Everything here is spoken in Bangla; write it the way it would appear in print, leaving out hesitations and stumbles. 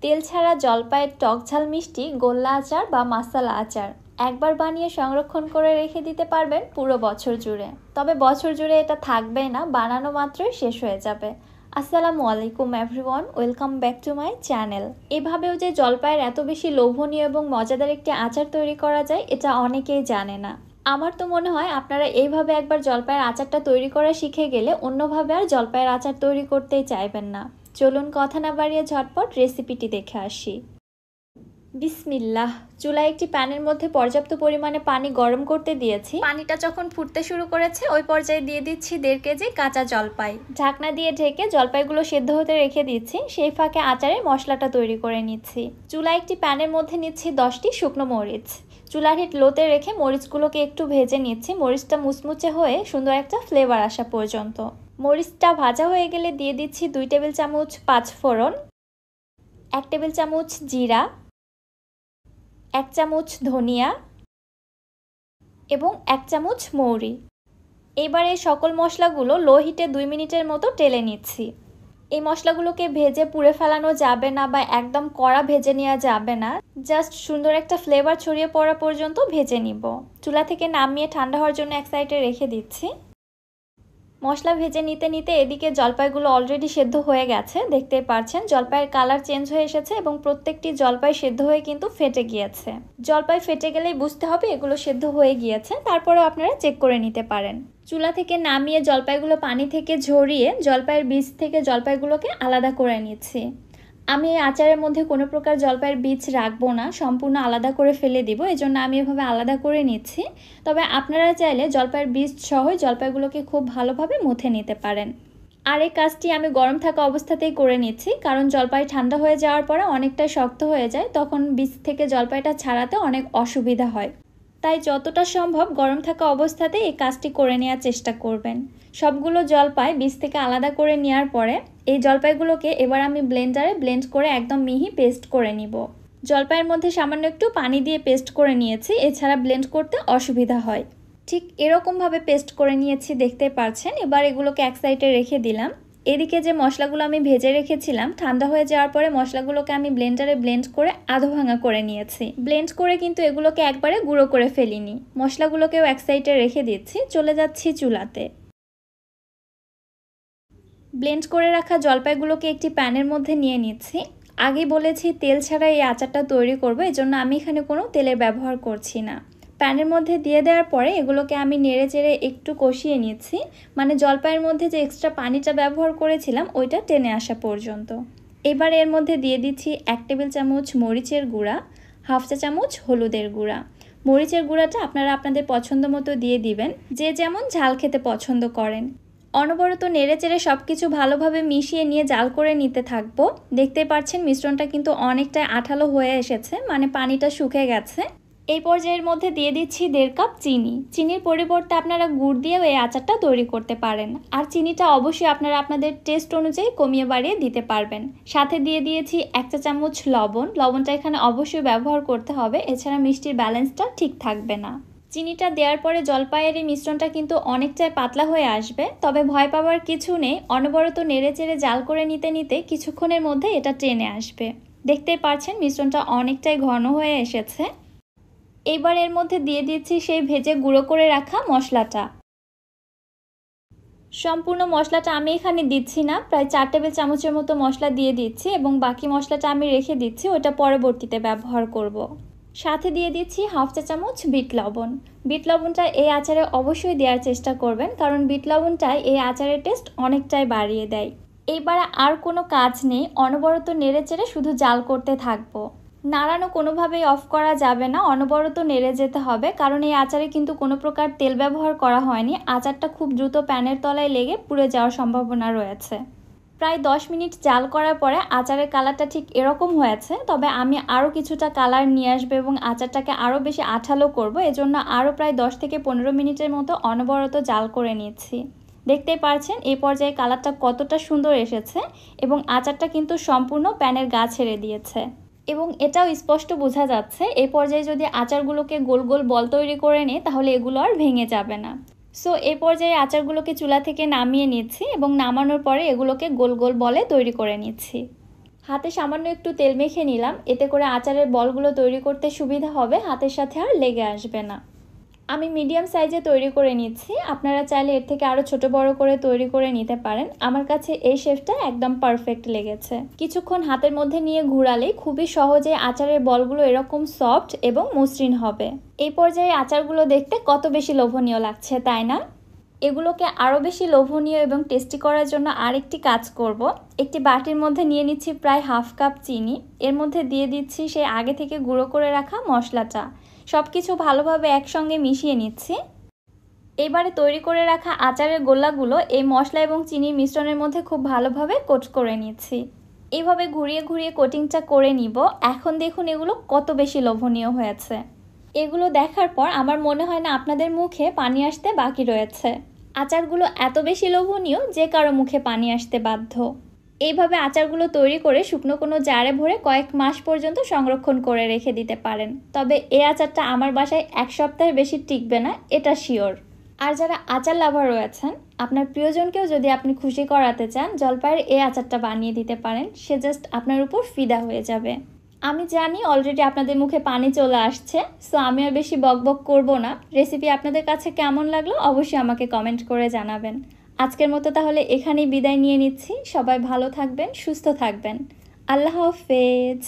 তেল ছাড়া জলপাইয়ের টক ঝাল মিষ্টি গোল্লা আচার বা মাসালা আচার একবার বানিয়ে সংরক্ষণ করে রেখে দিতে পারবেন পুরো বছর জুড়ে। তবে বছর জুড়ে এটা থাকবে না, বানানো মাত্রই শেষ হয়ে যাবে। আসসালামু আলাইকুম everyone, welcome back to my channel. এভাবেও যে জলপাইয়ের এত বেশি লোভনীয় এবং মজাদার একটি আচার তৈরি করা যায় এটা অনেকেই জানে না। আমার তো মনে হয় আপনারা এইভাবে একবার জলপাইয়ের আচারটা তৈরি করা শিখে গেলে অন্যভাবে আর জলপাইয়ের আচার তৈরি করতেই চাইবেন না। চলুন কথা না বাড়িয়ে ঝটপট রেসিপিটি দেখে আসি। বিসমিল্লাহ। চুলায় একটি প্যানের মধ্যে পর্যাপ্ত পরিমাণে পানি গরম করতে দিয়েছি। পানিটা যখন ফুটতে শুরু করেছে ওই পর্যায়ে দিয়ে দিচ্ছি 1.5 কেজি কাঁচা জলপাই। ঢাকনা দিয়ে ঢেকে জলপাইগুলো সেদ্ধ হতে রেখে দিচ্ছি। সেই ফাঁকে আচারের মশলাটা তৈরি করে নিচ্ছি। চুলায় একটি প্যানের মধ্যে নিচ্ছি 10টি শুকনো মরিচ। চুলার হিট লোতে রেখে মরিচগুলোকে একটু ভেজে নিচ্ছি। মরিচটা মুচমুচে হয়ে সুন্দর একটা ফ্লেভার আসা পর্যন্ত। মরিচটা ভাজা হয়ে গেলে দিয়ে দিচ্ছি 2 টেবিল চামচ পাঁচফোড়ন, 1 টেবিল চামচ জিরা, 1 চামচ ধনিয়া এবং 1 চামচ মৌরি। এবার এই সকল মশলাগুলো লো হিটে 2 মিনিটের মতো টেলে নিচ্ছি। এই মশলাগুলোকে ভেজে পুড়ে ফেলানো যাবে না বা একদম কড়া ভেজে নেওয়া যাবে না, জাস্ট সুন্দর একটা ফ্লেভার ছড়িয়ে পড়া পর্যন্ত ভেজে নিব। চুলা থেকে নামিয়ে ঠান্ডা হওয়ার জন্য এক সাইডে রেখে দিচ্ছি। মশলা ভেজে নিতে নিতে এদিকে জলপাইগুলো অলরেডি সেদ্ধ হয়ে গেছে। দেখতেই পাচ্ছেন জলপাইয়ের কালার চেঞ্জ হয়ে এসেছে এবং প্রত্যেকটি জলপাই সেদ্ধ হয়ে কিন্তু ফেটে গিয়েছে। জলপাই ফেটে গেলেই বুঝতে হবে এগুলো সেদ্ধ হয়ে গিয়েছে, তারপরেও আপনারা চেক করে নিতে পারেন। চুলা থেকে নামিয়ে জলপাইগুলো পানি থেকে ঝরিয়ে জলপাইয়ের বীজ থেকে জলপাইগুলোকে আলাদা করে নিচ্ছি। আমি এই আচারের মধ্যে কোনো প্রকার জলপাইয়ের বীজ রাখবো না, সম্পূর্ণ আলাদা করে ফেলে দিব। এজন্য আমি এভাবে আলাদা করে নিচ্ছি। তবে আপনারা চাইলে জলপাইয়ের বীজ সহ জলপাইগুলোকে খুব ভালোভাবে মুথে নিতে পারেন। আর এই কাজটি আমি গরম থাকা অবস্থাতেই করে নিচ্ছি, কারণ জলপাই ঠান্ডা হয়ে যাওয়ার পরে অনেকটাই শক্ত হয়ে যায়, তখন বীজ থেকে জলপাইটা ছাড়াতে অনেক অসুবিধা হয়। তাই যতটা সম্ভব গরম থাকা অবস্থাতে এই কাজটি করে নেওয়ার চেষ্টা করবেন। সবগুলো জলপাই বীজ থেকে আলাদা করে নেওয়ার পরে এই জলপাইগুলোকে এবার আমি ব্লেন্ডারে ব্লেন্ড করে একদম মিহি পেস্ট করে নিব। জলপাইয়ের মধ্যে সামান্য একটু পানি দিয়ে পেস্ট করে নিয়েছি, এছাড়া ব্লেন্ড করতে অসুবিধা হয়। ঠিক এরকমভাবে পেস্ট করে নিয়েছি, দেখতে পাচ্ছেন। এবার এগুলোকে এক সাইডে রেখে দিলাম। এদিকে যে মশলাগুলো আমি ভেজে রেখেছিলাম, ঠান্ডা হয়ে যাওয়ার পরে মশলাগুলোকে আমি ব্লেন্ডারে ব্লেন্ড করে আধো ভাঙা করে নিয়েছি। ব্লেন্ড করে কিন্তু এগুলোকে একবারে গুঁড়ো করে ফেলিনি। মশলাগুলোকেও এক সাইডে রেখে দিচ্ছি। চলে যাচ্ছি চুলাতে। ব্লেন্ড করে রাখা জলপাইগুলোকে একটি প্যানের মধ্যে নিয়ে নিচ্ছি। আগে বলেছি তেল ছাড়া এই আচারটা তৈরি করব, এজন্য আমি এখানে কোনো তেলের ব্যবহার করছি না। প্যানের মধ্যে দিয়ে দেওয়ার পরে এগুলোকে আমি নেড়ে চেড়ে একটু কষিয়ে নিচ্ছি, মানে জলপাইয়ের মধ্যে যে এক্সট্রা পানিটা ব্যবহার করেছিলাম ওইটা টেনে আসা পর্যন্ত। এবার এর মধ্যে দিয়ে দিচ্ছি 1 টেবিল চামচ মরিচের গুঁড়া, 1/2 চা চামচ হলুদের গুঁড়া। মরিচের গুঁড়াটা আপনারা আপনাদের পছন্দ মতো দিয়ে দিবেন, যে যেমন ঝাল খেতে পছন্দ করেন। অনবরত নেড়েচেড়ে সব কিছু ভালোভাবে মিশিয়ে নিয়ে জাল করে নিতে থাকবো। দেখতে পাচ্ছেন মিশ্রণটা কিন্তু অনেকটাই আঠালো হয়ে এসেছে, মানে পানিটা শুকিয়ে গেছে। এই পর্যায়ের মধ্যে দিয়ে দিচ্ছি 1.5 কাপ চিনি। চিনির পরিবর্তে আপনারা গুড় দিয়েও এই আচারটা তৈরি করতে পারেন। আর চিনিটা অবশ্যই আপনারা আপনাদের টেস্ট অনুযায়ী কমিয়ে বাড়িয়ে দিতে পারবেন। সাথে দিয়ে দিয়েছি 1 চা চামচ লবণ। লবণটা এখানে অবশ্যই ব্যবহার করতে হবে, এছাড়া মিষ্টির ব্যালেন্সটা ঠিক থাকবে না। চিনিটা দেওয়ার পরে জলপাইয়ের এই মিশ্রণটা কিন্তু অনেকটাই পাতলা হয়ে আসবে, তবে ভয় পাওয়ার কিছু নেই। অনবরত নেড়েচেড়ে জাল করে নিতে নিতে কিছুক্ষণের মধ্যে এটা টেনে আসবে। দেখতেই পাচ্ছেন মিশ্রণটা অনেকটাই ঘন হয়ে এসেছে। এবার এর মধ্যে দিয়ে দিচ্ছি সেই ভেজে গুঁড়ো করে রাখা মশলাটা। সম্পূর্ণ মশলাটা আমি এখানে দিচ্ছি না, প্রায় 4 টেবিল চামচের মতো মশলা দিয়ে দিচ্ছি এবং বাকি মশলাটা আমি রেখে দিচ্ছি, ওটা পরবর্তীতে ব্যবহার করব। সাথে দিয়ে দিচ্ছি 1/2 চা চামচ বিট লবণ। বিট লবণটা এই আচারে অবশ্যই দেওয়ার চেষ্টা করবেন, কারণ বিট লবণটাই এই আচারের টেস্ট অনেকটাই বাড়িয়ে দেয়। এইবার আর কোনো কাজ নেই, অনবরত নেড়েচেড়ে শুধু জাল করতে থাকবো। নাড়ানো কোনোভাবেই অফ করা যাবে না, অনবরত নেড়ে যেতে হবে, কারণ এই আচারে কিন্তু কোনো প্রকার তেল ব্যবহার করা হয়নি। আচারটা খুব দ্রুত প্যানের তলায় লেগে পুড়ে যাওয়ার সম্ভাবনা রয়েছে। প্রায় 10 মিনিট জাল করার পরে আচারের কালারটা ঠিক এরকম হয়েছে, তবে আমি আরও কিছুটা কালার নিয়ে আসবো এবং আচারটাকে আরও বেশি আঠালো করব, এজন্য আরও প্রায় 10 থেকে 15 মিনিটের মতো অনবরত জাল করে নিচ্ছি। দেখতেই পাচ্ছেন এই পর্যায়ে কালারটা কতটা সুন্দর এসেছে এবং আচারটা কিন্তু সম্পূর্ণ প্যানের গা ছেড়ে দিয়েছে। এবং এটাও স্পষ্ট বোঝা যাচ্ছে এই পর্যায়ে যদি আচারগুলোকে গোল গোল বল তৈরি করে নিই তাহলে এগুলো আর ভেঙে যাবে না। সো এই পর্যায়ে আচারগুলোকে চুলা থেকে নামিয়ে নিচ্ছি এবং নামানোর পরে এগুলোকে গোল গোল বলে তৈরি করে নিচ্ছি। হাতে সামান্য একটু তেল মেখে নিলাম, এতে করে আচারের বলগুলো তৈরি করতে সুবিধা হবে, হাতের সাথে আর লেগে আসবে না। আমি মিডিয়াম সাইজে তৈরি করে নিচ্ছি, আপনারা চাইলে এর থেকে আরও ছোট বড় করে তৈরি করে নিতে পারেন। আমার কাছে এই শেপটা একদম পারফেক্ট লেগেছে। কিছুক্ষণ হাতের মধ্যে নিয়ে ঘোরালেই খুবই সহজে আচারের বলগুলো এরকম সফট এবং মসৃণ হবে। এই পর্যায়ে আচারগুলো দেখতে কত বেশি লোভনীয় লাগছে, তাই না? এগুলোকে আরও বেশি লোভনীয় এবং টেস্টি করার জন্য আরেকটি কাজ করব। একটি বাটির মধ্যে নিয়ে নিচ্ছি প্রায় হাফ কাপ চিনি, এর মধ্যে দিয়ে দিচ্ছি সেই আগে থেকে গুঁড়ো করে রাখা মশলাটা। সব কিছু ভালোভাবে একসঙ্গে মিশিয়ে নিচ্ছি। এবারে তৈরি করে রাখা আচারের গোলাগুলো এই মশলা এবং চিনির মিশ্রণের মধ্যে খুব ভালোভাবে কোট করে নিচ্ছি। এইভাবে ঘুরিয়ে ঘুরিয়ে কোটিংটা করে নিব। এখন দেখুন এগুলো কত বেশি লোভনীয় হয়েছে। এগুলো দেখার পর আমার মনে হয় না আপনাদের মুখে পানি আসতে বাকি রয়েছে। আচারগুলো এত বেশি লোভনীয় যে কারো মুখে পানি আসতে বাধ্য। এইভাবে আচারগুলো তৈরি করে শুকনো কোনো জারে ভরে কয়েক মাস পর্যন্ত সংরক্ষণ করে রেখে দিতে পারেন। তবে এই আচারটা আমার বাসায় 1 সপ্তাহের বেশি টিকবে না, এটা শিওর। আর যারা আচার লাভার রয়েছেন, আপনার প্রিয়জনকেও যদি আপনি খুশি করাতে চান, জলপাইয়ের এই আচারটা বানিয়ে দিতে পারেন, সে জাস্ট আপনার উপর ফিদা হয়ে যাবে। আমি জানি অলরেডি আপনাদের মুখে পানি চলে আসছে, সো আমি আর বেশি বকবক করব না। রেসিপি আপনাদের কাছে কেমন লাগলো অবশ্যই আমাকে কমেন্ট করে জানাবেন। আজকের মতো তাহলে এখানেই বিদায় নিয়ে নিচ্ছি। সবাই ভালো থাকবেন, সুস্থ থাকবেন। আল্লাহ হাফেজ।